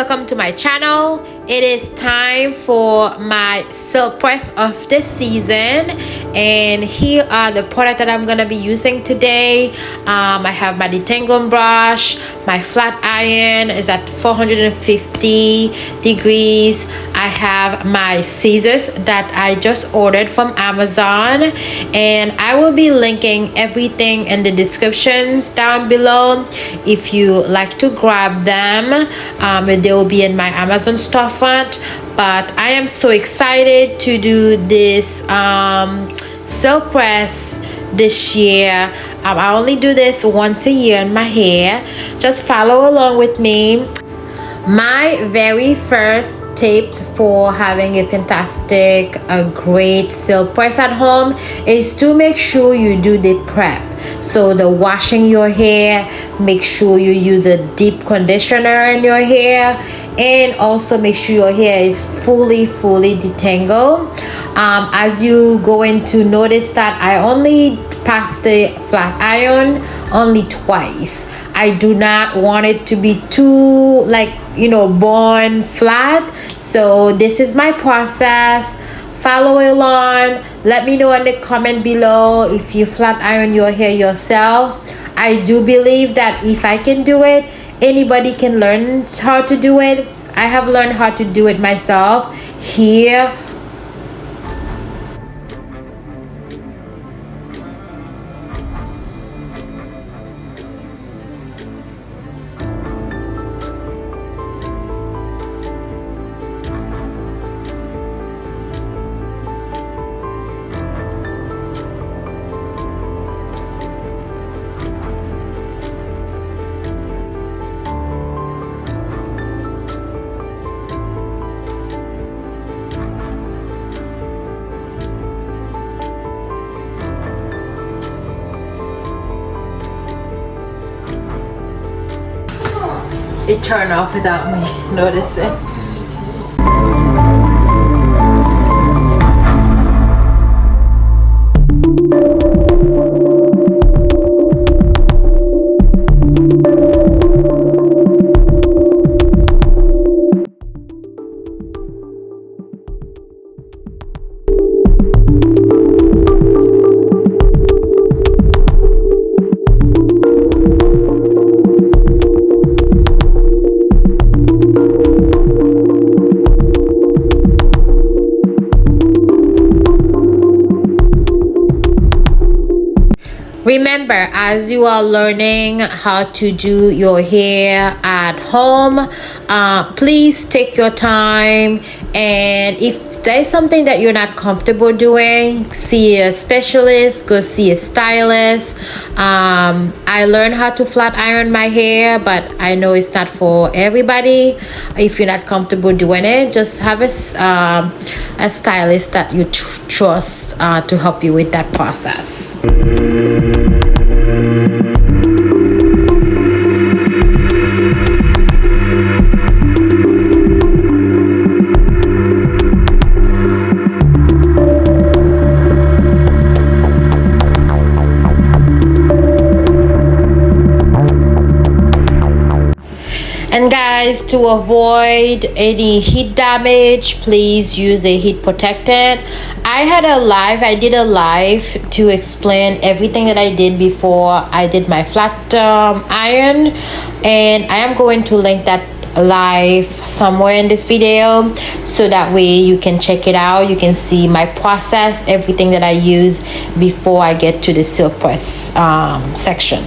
welcome to my channel. It is time for my silk press of this season, and here are the products that I'm gonna be using today. I have my detangling brush. My flat iron is at 450 degrees. I have my scissors that I just ordered from Amazon, and I will be linking everything in the descriptions down below if you like to grab them. They will be in my Amazon storefront. But I am so excited to do this silk press this year. I only do this once a year in my hair. Just follow along with me. My very first tip for having a fantastic, great silk press at home is to make sure you do the prep. So the washing your hair, make sure you use a deep conditioner in your hair, and also make sure your hair is fully detangled. As you going to notice that I only pass the flat iron only twice. I do not want it to be too born flat. So this is my process. Follow along. Let me know in the comment below if you flat iron your hair yourself. I do believe that if I can do it, anybody can learn how to do it. I have learned how to do it myself here. It turned off without me noticing. Remember, as you are learning how to do your hair at home, please take your time, and if there's something that you're not comfortable doing, see a specialist, go see a stylist. I learned how to flat iron my hair, but I know it's not for everybody. If you're not comfortable doing it, just have a stylist that you trust to help you with that process. And guys, to avoid any heat damage, please use a heat protectant. I did a live to explain everything that I did before I did my flat iron, and I am going to link that live somewhere in this video, so that way you can check it out. You can see my process, everything that I use before I get to the silk press section.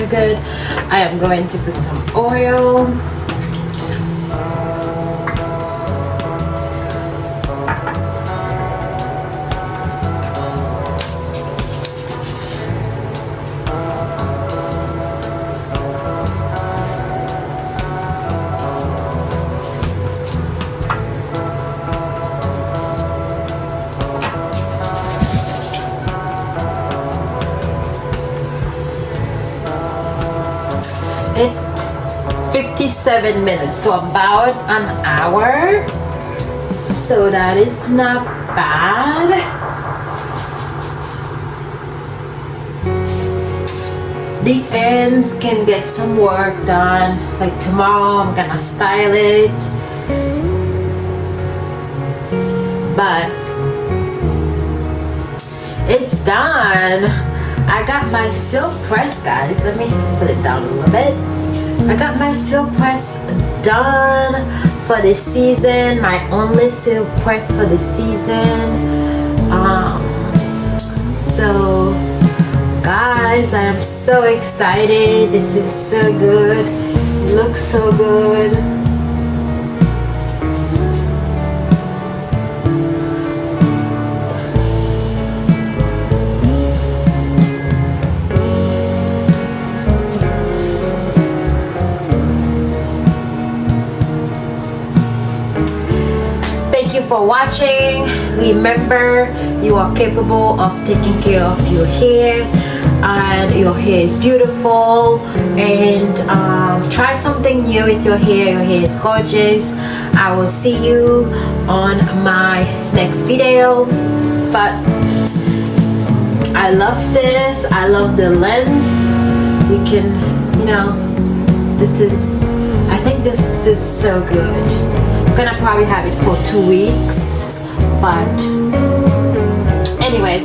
good. I am going to put some oil. It 57 minutes, so about an hour, so that is not bad. The ends can get some work done, like tomorrow I'm gonna style it, but it's done. I got my silk press, guys. Let me put it down a little bit. I got my silk press done for the season, my only silk press for the season. So guys, I am so excited. This is so good. It looks so good. Thank you for watching. Remember, you are capable of taking care of your hair, and your hair is beautiful. And try something new with your hair. Your hair is gorgeous. I will see you on my next video. But I love this. I love the length. We can, you know, this is, I think this is so good. I'm gonna probably have it for 2 weeks, but anyway,